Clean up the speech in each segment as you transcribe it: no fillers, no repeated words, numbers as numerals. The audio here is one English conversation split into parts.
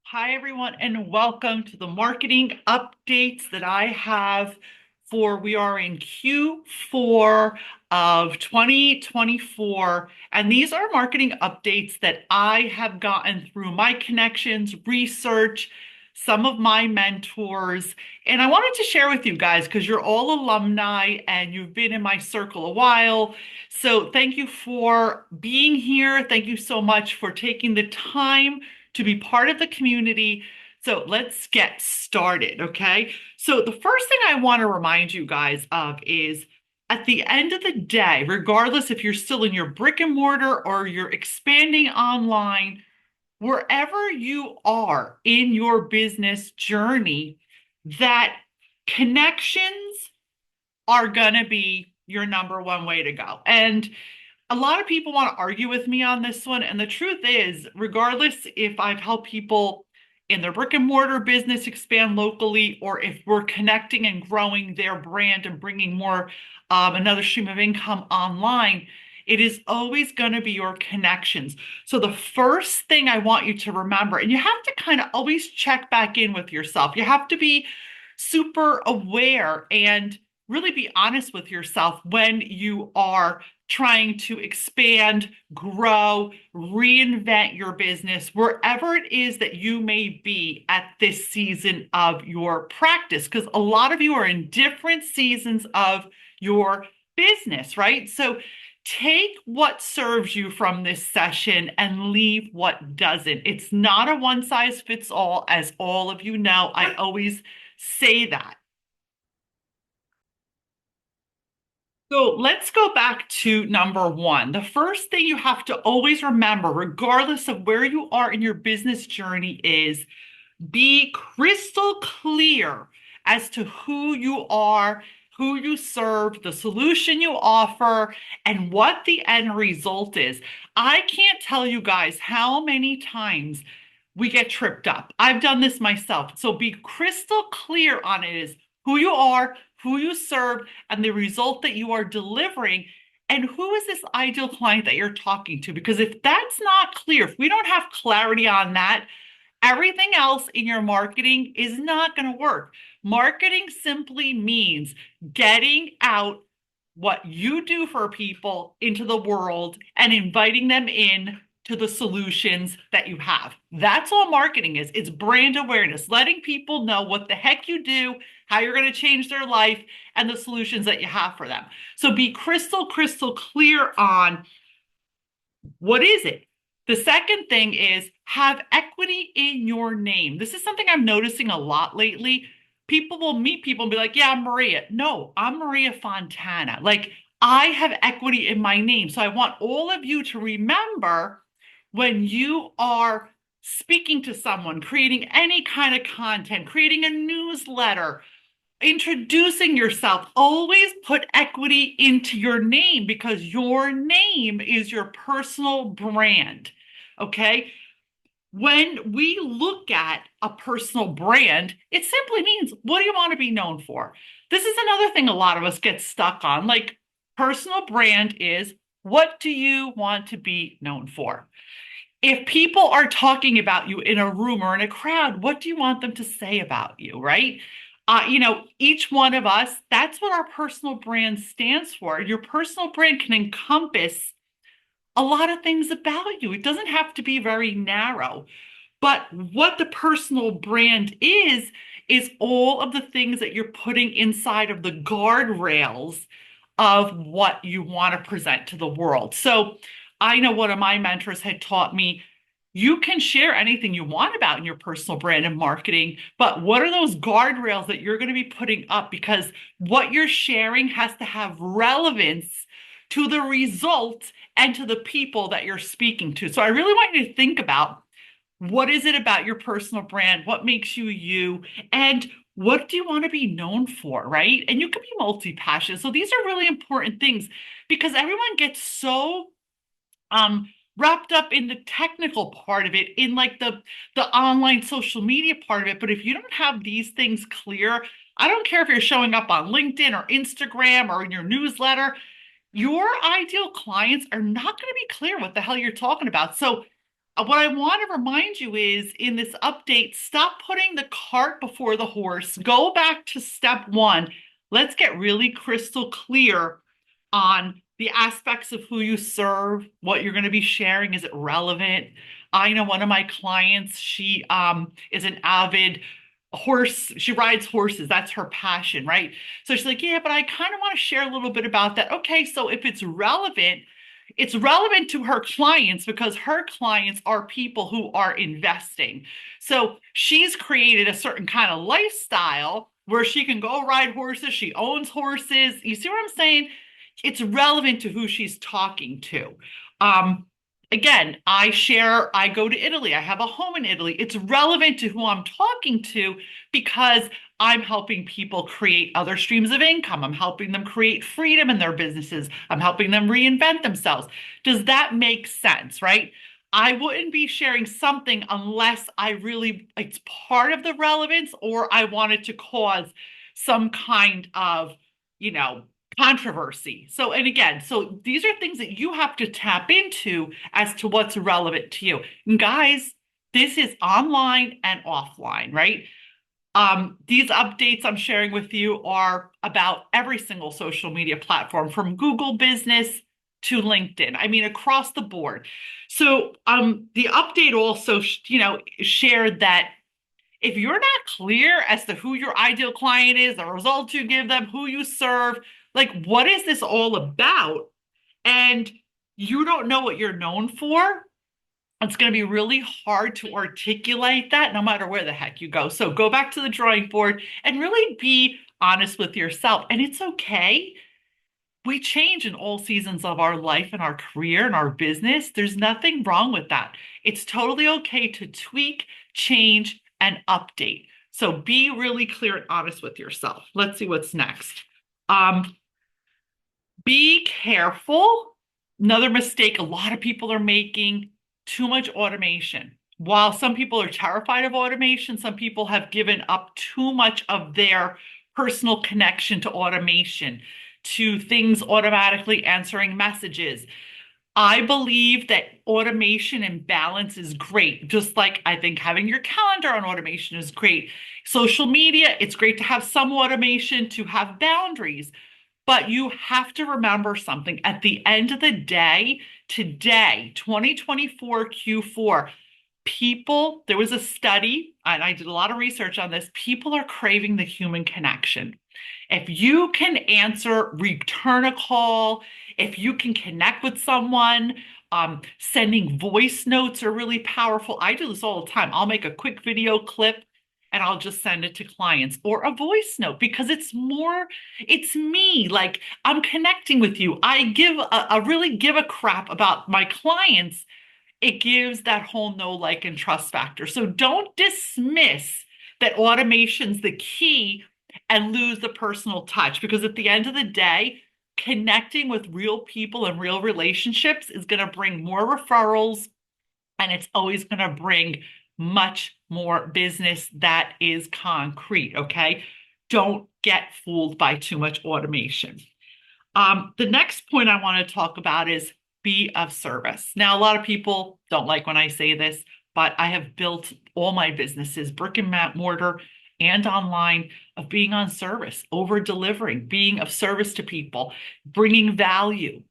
Hi, everyone, and welcome to the marketing updates that I have for we are in Q4 of 2024. And these are marketing updates that I have gotten through my connections, research, some of my mentors. And I wanted to share with you guys because you're all alumni and you've been in my circle a while. So thank you for being here. Thank you so much for taking the time to be part of the community. So let's get started, okay? So the first thing I want to remind you guys of is at the end of the day, regardless if you're still in your brick and mortar or you're expanding online, wherever you are in your business journey, that connections are going to be your number one way to go. And a lot of people want to argue with me on this one. And the truth is, regardless if I've helped people in their brick and mortar business expand locally, or if we're connecting and growing their brand and bringing more another stream of income online, it is always going to be your connections. So the first thing I want you to remember, and you have to kind of always check back in with yourself. You have to be super aware and really be honest with yourself when you are trying to expand, grow, reinvent your business, wherever it is that you may be at this season of your practice. Because a lot of you are in different seasons of your business, right? So take what serves you from this session and leave what doesn't. It's not a one size fits all, as all of you know. I always say that. So let's go back to number one. The first thing you have to always remember, regardless of where you are in your business journey, is be crystal clear as to who you are, who you serve, the solution you offer, and what the end result is. I can't tell you guys how many times we get tripped up. I've done this myself. So be crystal clear on it is who you are, who you serve, and the result that you are delivering. And who is this ideal client that you're talking to? Because if that's not clear, if we don't have clarity on that, everything else in your marketing is not going to work. Marketing simply means getting out what you do for people into the world and inviting them in to the solutions that you have. That's all marketing is. It's brand awareness, letting people know what the heck you do, how you're going to change their life, and the solutions that you have for them. So be crystal clear on what is it? The second thing is have equity in your name. This is something I'm noticing a lot lately. People will meet people and be like, yeah, I'm Maria. No, I'm Maria Fontana. Like, I have equity in my name. So I want all of you to remember when you are speaking to someone, creating any kind of content, creating a newsletter, introducing yourself, always put equity into your name because your name is your personal brand. Okay. When we look at a personal brand, it simply means what do you want to be known for? This is another thing a lot of us get stuck on. Like, personal brand is what do you want to be known for? If people are talking about you in a room or in a crowd, what do you want them to say about you, right? Each one of us, that's what our personal brand stands for. Your personal brand can encompass a lot of things about you. It doesn't have to be very narrow. But what the personal brand is all of the things that you're putting inside of the guardrails of what you want to present to the world. So I know one of my mentors had taught me you can share anything you want about in your personal brand and marketing, but what are those guardrails that you're going to be putting up? Because what you're sharing has to have relevance to the results and to the people that you're speaking to. So I really want you to think about what is it about your personal brand? What makes you you? And what do you want to be known for, right? And you can be multi-passionate. So these are really important things because everyone gets so wrapped up in the technical part of it, in like the online social media part of it. But if you don't have these things clear, I don't care if you're showing up on LinkedIn or Instagram or in your newsletter, your ideal clients are not going to be clear what the hell you're talking about. So what I want to remind you is in this update, stop putting the cart before the horse. Go back to step one. Let's get really crystal clear on the aspects of who you serve, what you're going to be sharing. Is it relevant? I know one of my clients, she is an avid horse, she rides horses. That's her passion, right? So she's like, yeah, but I kind of want to share a little bit about that. Okay, so if it's relevant to her clients because her clients are people who are investing. So she's created a certain kind of lifestyle where she can go ride horses. She owns horses. You see what I'm saying? It's relevant to who she's talking to. Um, Again, I go to Italy. I have a home in Italy. It's relevant to who I'm talking to because I'm helping people create other streams of income. I'm helping them create freedom in their businesses. I'm helping them reinvent themselves. Does that make sense, right? I wouldn't be sharing something unless it's part of the relevance or I wanted to cause some kind of, you know, controversy. So, and again, so these are things that you have to tap into as to what's relevant to you. And guys, this is online and offline, right? These updates I'm sharing with you are about every single social media platform from Google Business to LinkedIn. I mean, across the board. So, the update also, shared that if you're not clear as to who your ideal client is, the results you give them, who you serve, like what is this all about? And you don't know what you're known for, it's going to be really hard to articulate that no matter where the heck you go. So go back to the drawing board and really be honest with yourself. And it's okay. We change in all seasons of our life and our career and our business. There's nothing wrong with that. It's totally okay to tweak, change, and update. So be really clear and honest with yourself. Let's see what's next. Um, be careful. Another mistake a lot of people are making, too much automation. While some people are terrified of automation, some people have given up too much of their personal connection to automation, to things automatically answering messages. I believe that automation and balance is great, just like I think having your calendar on automation is great. Social media, it's great to have some automation, to have boundaries. But you have to remember something. At the end of the day, today, 2024 Q4, there was a study, and I did a lot of research on this. People are craving the human connection. If you can return a call, if you can connect with someone, sending voice notes are really powerful. I do this all the time. I'll make a quick video clip and I'll just send it to clients or a voice note because it's me. Like I'm connecting with you. I really give a crap about my clients. It gives that whole know, like, and trust factor. So don't dismiss that automation's the key and lose the personal touch because at the end of the day, connecting with real people and real relationships is going to bring more referrals and it's always going to bring much more business that is concrete. Okay. Don't get fooled by too much automation. The next point I want to talk about is be of service. Now, a lot of people don't like when I say this, but I have built all my businesses, brick and mortar and online, of being on service, over delivering, being of service to people, bringing value,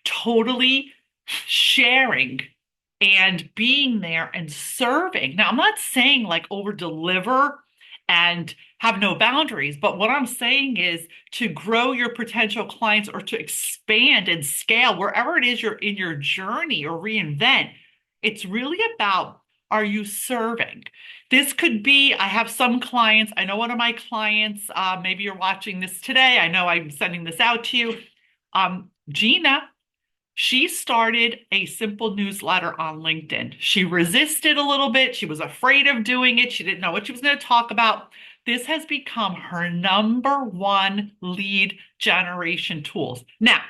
totally sharing and being there and serving. Now, I'm not saying like over deliver and have no boundaries, but what I'm saying is to grow your potential clients or to expand and scale wherever it is you're in your journey or reinvent. It's really about, are you serving? This could be, I have some clients, I know one of my clients, maybe you're watching this today. I know I'm sending this out to you. Gina, she started a simple newsletter on LinkedIn. She resisted a little bit. She was afraid of doing it. She didn't know what she was going to talk about. This has become her number one lead generation tools. Now,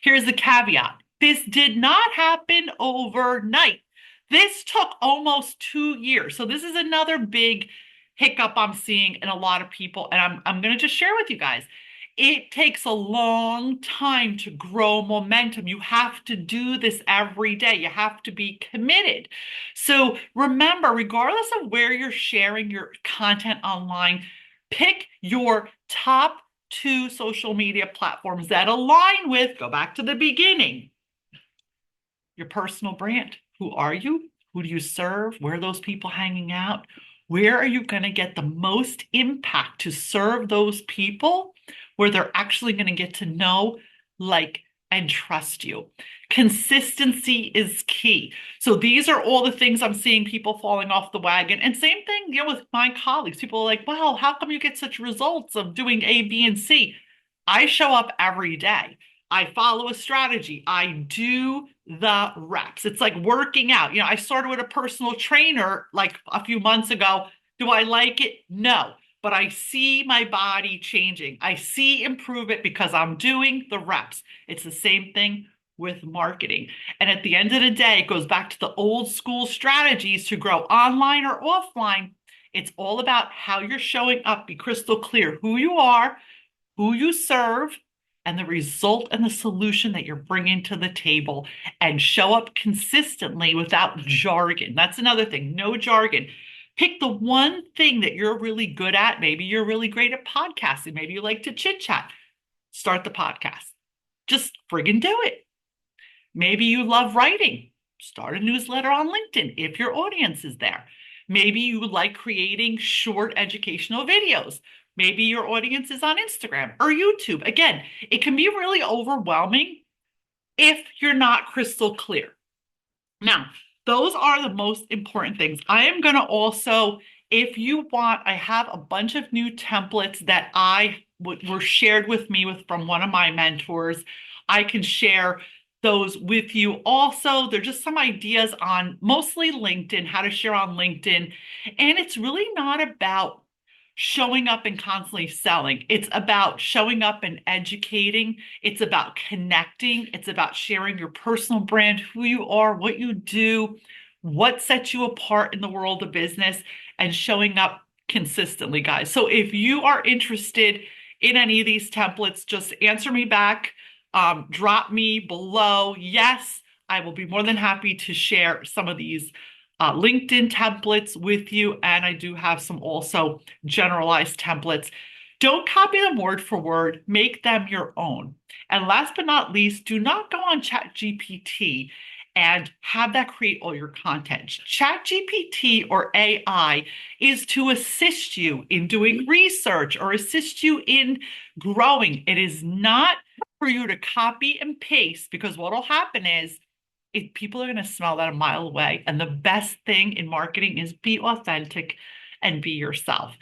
here's the caveat. This did not happen overnight. This took almost 2 years. So this is another big hiccup I'm seeing in a lot of people. And I'm going to just share with you guys. It takes a long time to grow momentum. You have to do this every day. You have to be committed. So remember, regardless of where you're sharing your content online, pick your top two social media platforms that align with, go back to the beginning, your personal brand. Who are you? Who do you serve? Where are those people hanging out? Where are you going to get the most impact to serve those people where they're actually going to get to know, like, and trust you? Consistency is key. So these are all the things I'm seeing people falling off the wagon. And same thing, with my colleagues. People are like, "Wow, how come you get such results of doing A, B, and C?" I show up every day. I follow a strategy. I do the reps. It's like working out. I started with a personal trainer like a few months ago. Do I like it? No. But I see my body changing. I see improvement because I'm doing the reps. It's the same thing with marketing. And at the end of the day, it goes back to the old school strategies to grow online or offline. It's all about how you're showing up. Be crystal clear who you are, who you serve, and the result and the solution that you're bringing to the table, and show up consistently without jargon. That's another thing. No jargon. Pick the one thing that you're really good at. Maybe you're really great at podcasting. Maybe you like to chit chat. Start the podcast. Just friggin' do it. Maybe you love writing. Start a newsletter on LinkedIn if your audience is there. Maybe you like creating short educational videos. Maybe your audience is on Instagram or YouTube. Again, it can be really overwhelming if you're not crystal clear. Now, those are the most important things. I am going to also, if you want, I have a bunch of new templates that were shared with me from one of my mentors. I can share those with you also. They're just some ideas on mostly LinkedIn, how to share on LinkedIn. And it's really not about showing up and constantly selling. It's about showing up and educating. It's about connecting. It's about sharing your personal brand, who you are, what you do, what sets you apart in the world of business, and showing up consistently, guys. So if you are interested in any of these templates, just answer me back. Drop me below. Yes, I will be more than happy to share some of these LinkedIn templates with you. And I do have some also generalized templates. Don't copy them word for word, make them your own. And last but not least, do not go on ChatGPT and have that create all your content. ChatGPT or AI is to assist you in doing research or assist you in growing. It is not for you to copy and paste, because what will happen is people are going to smell that a mile away. And the best thing in marketing is be authentic and be yourself.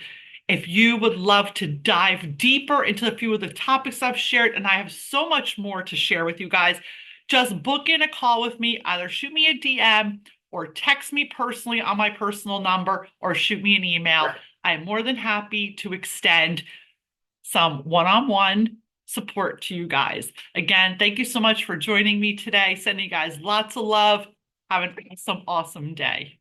If you would love to dive deeper into a few of the topics I've shared, and I have so much more to share with you guys, just book in a call with me. Either shoot me a DM or text me personally on my personal number, or shoot me an email. I am more than happy to extend some one-on-one support to you guys. Again, thank you so much for joining me today. Sending you guys lots of love. Have an awesome, awesome day.